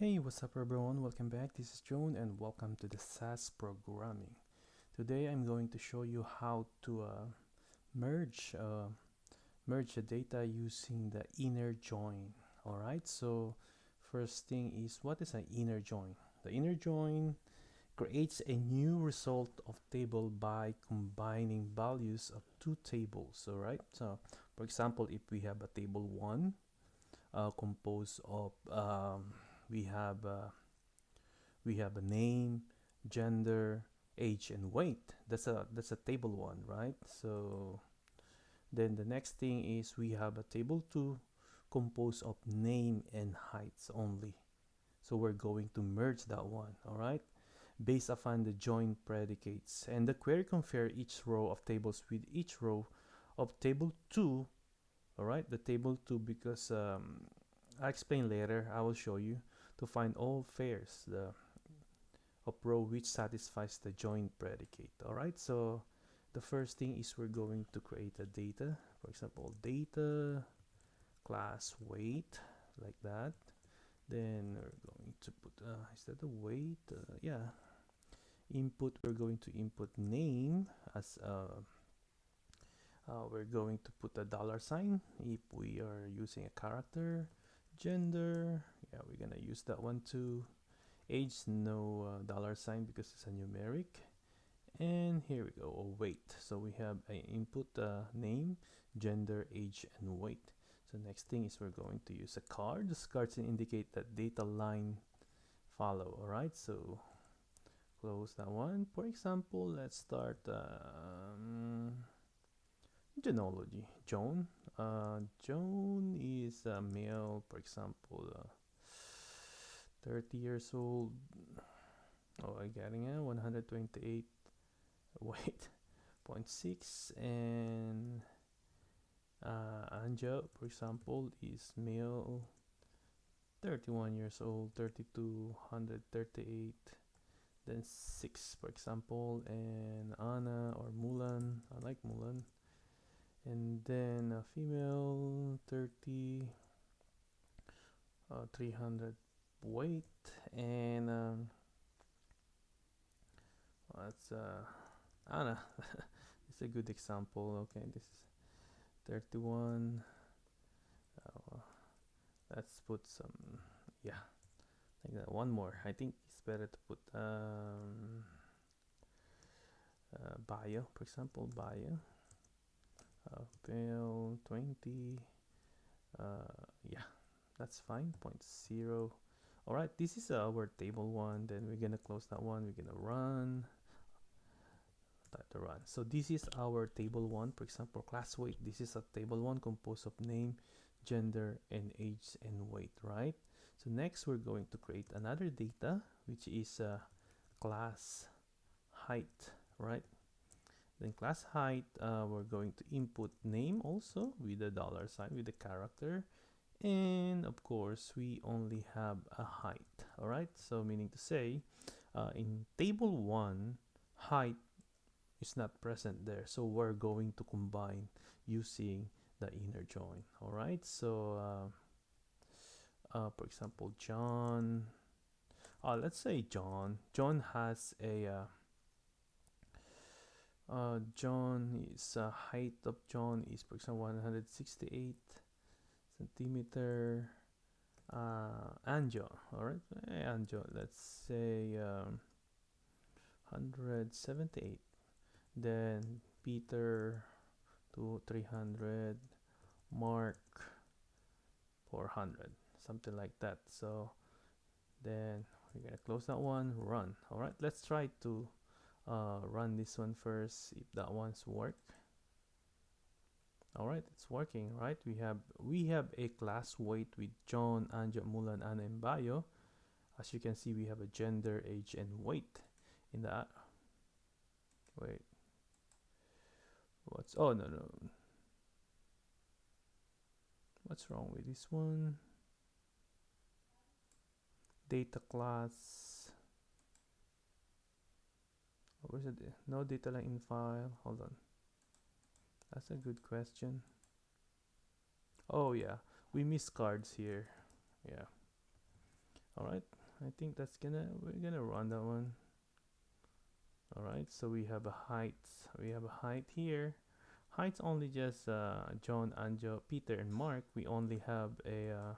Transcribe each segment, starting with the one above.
Hey, what's up everyone? Welcome back. This is Joan and welcome to the SAS programming. Today I'm going to show you how to merge merge the data using the inner join. All right. So first thing is, what is an inner join? The inner join creates a new result of table by combining values of two tables. All right. So for example, if we have a table 1 composed of we have we have a name, gender, age, and weight. That's a table 1, right? So then the next thing is we have a table 2 composed of name and heights only. So we're going to merge that one, all right? Based upon the join predicates. And the query compare each row of tables with each row of table 2, all right? The table 2 because I'll explain later, I will show you to find all pairs, the of row which satisfies the join predicate. All right, so the first thing is we're going to create a data, for example data class weight, like that. Then we're going to put is that the weight, yeah, input. We're going to input name as we're going to put a dollar sign if we are using a character. Gender, yeah, we're gonna use that one too. Age, no dollar sign because it's a numeric. And here we go. Oh, weight. So we have a input name, gender, age, and weight. So next thing is we're going to use a card. This card to indicate that data line follow. All right. So close that one. For example, let's start Jownology. Joan is a male. For example, 30 years old. Oh, I'm getting it. 128 weight. 0.6. And Anja, for example, is male, 31 years old, 32, 138, then 6, for example. And Anna or Mulan, I like Mulan. And then a female, 30, 300 weight. And that's Anna. It's a good example. Okay, this is 31. Uh, let's put some, yeah, like that. One more. I think it's better to put bio, for example, bio. Bill 20. Yeah, that's fine. Point zero. All right, this is our table 1. Then we're gonna close that one. We're gonna run. Type to run. So this is our table 1. For example, class weight. This is a table 1 composed of name, gender, and age and weight, right? So next we're going to create another data, which is class height, right? Then class height, we're going to input name also with a dollar sign with the character. And of course, we only have a height. All right. So meaning to say, in table 1, height is not present there. So we're going to combine using the inner join. All right. So for example, John. Let's say John. John has a John is height of John is, for example, 168 centimeter. Anjo, all right, Anjo. Let's say 178. Then Peter to 300. Mark 400, something like that. So then we're gonna close that one. Run. All right. Let's try to run this one first. If that one's work. All right, it's working, right? We have a class weight with John, Anja, Mulan, Anna, and Bio. As you can see, we have a gender, age, and weight in the wait. What's oh no no? What's wrong with this one? Data class. Where's it? No data line in file. Hold on. That's a good question. Oh yeah, we missed cards here. Yeah. All right, I think we're gonna run that one. All right, so we have a height. We have a height here. Height's only just John, Anjo, Peter, and Mark. We only have a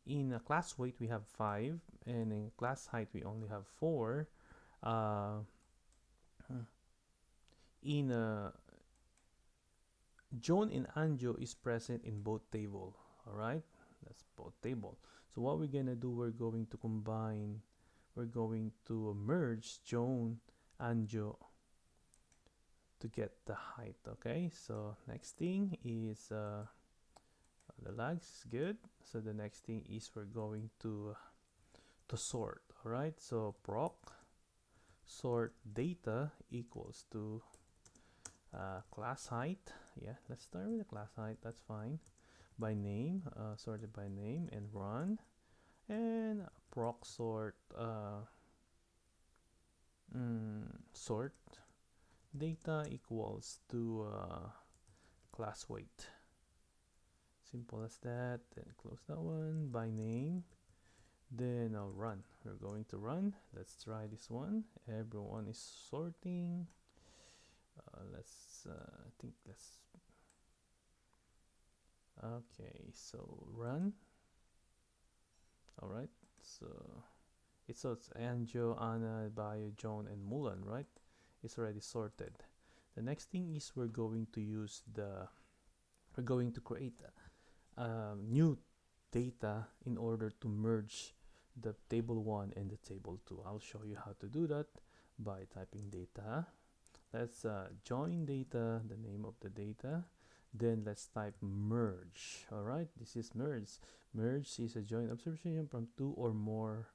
in a class weight we have 5, and in class height we only have 4. Uh, in John and Anjo is present in both table. All right, that's both table. So what we're gonna do, we're going to combine, we're going to merge John, Anjo to get the height. Okay, so next thing is the lags is good. So the next thing is we're going to sort. All right, so proc sort data equals to class height. Yeah, let's start with the class height. That's fine. By name, sorted by name, and run. And proc sort sort data equals to class weight. Simple as that. Then close that one. By name. Then I'll run. We're going to run. Let's try this one. Everyone is sorting. I think let's, okay, so run. All right, so it's Anjo, Anna, Bio, Joan, and Mulan, right? It's already sorted. The next thing is we're going to create new data in order to merge the table 1 and the table 2. I'll show you how to do that by typing data. Let's join data, the name of the data. Then let's type merge. All right, this is merge. Merge is a joint observation from 2 or more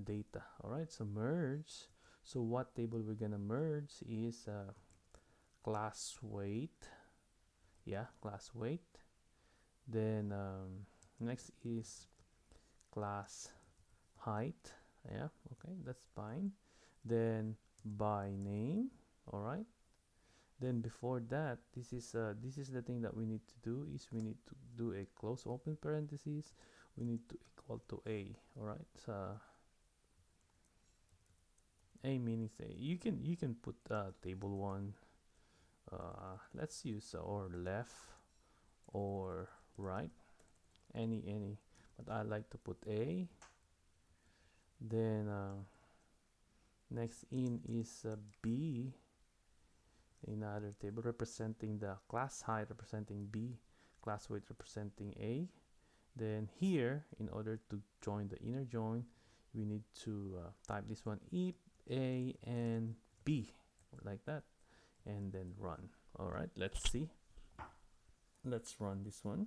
data. All right, so merge. So what table we're gonna merge is class weight. Yeah, class weight. Then next is class height. Yeah, okay, that's fine. Then by name. All right, then before that, this is the thing that we need to do, is we need to do a close open parenthesis. We need to equal to a. All right, so a meaning say you can put table 1. Let's use or left or right, any, but I like to put a. Then next in is b, another table representing the class height, representing b, class weight representing a. Then here, in order to join the inner join, we need to type this one, if a and b, like that, and then run. All right, let's see. Let's run this one,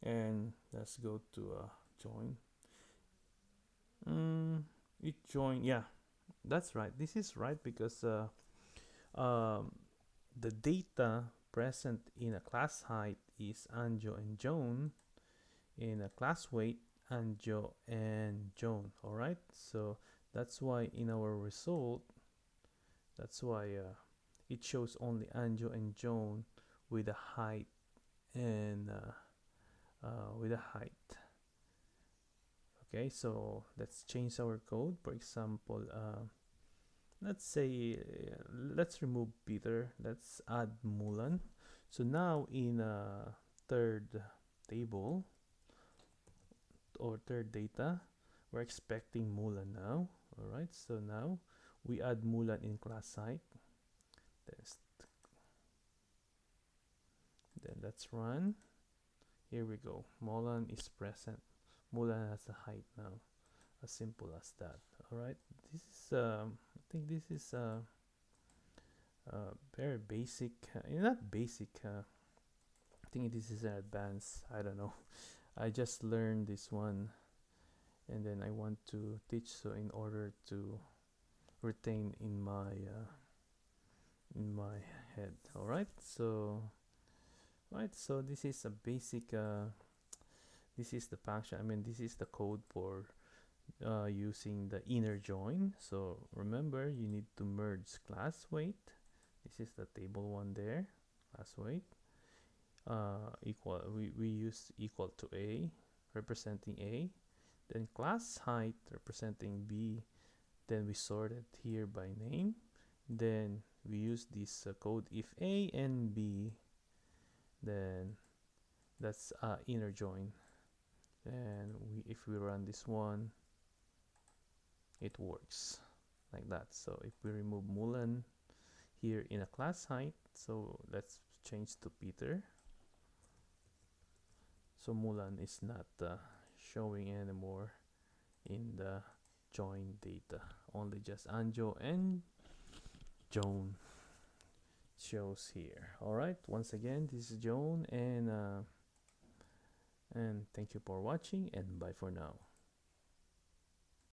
and let's go to join. It join, yeah, that's right. This is right because um, the data present in a class height is Anjo and Joan. In a class weight, Anjo and Joan. All right, so that's why in our result, that's why it shows only Anjo and Joan with a height and with a height. Okay, so let's change our code. For example, let's say let's remove Peter. Let's add Mulan. So now in third table or third data, we're expecting Mulan now. All right, so now we add Mulan in class height. Then let's run. Here we go. Mulan is present. Mulan has a height now. As simple as that. All right. This is I think this is very basic. Not basic. I think this is an advanced. I don't know. I just learned this one, and then I want to teach. So in order to retain in my head. All right. So this is a basic. This is the function. I mean, this is the code for using the inner join. So remember, you need to merge class weight. This is the table 1 there, class weight. equal, we use equal to A, representing A, then class height representing B, then we sort it here by name, then we use this code if A and B, then that's inner join, and if we run this one, it works like that. So if we remove Mulan here in a class height, so let's change to Peter, so Mulan is not showing anymore in the join data, only just Anjo and Joan shows here. All right, once again, this is Joan, and thank you for watching, and bye for now.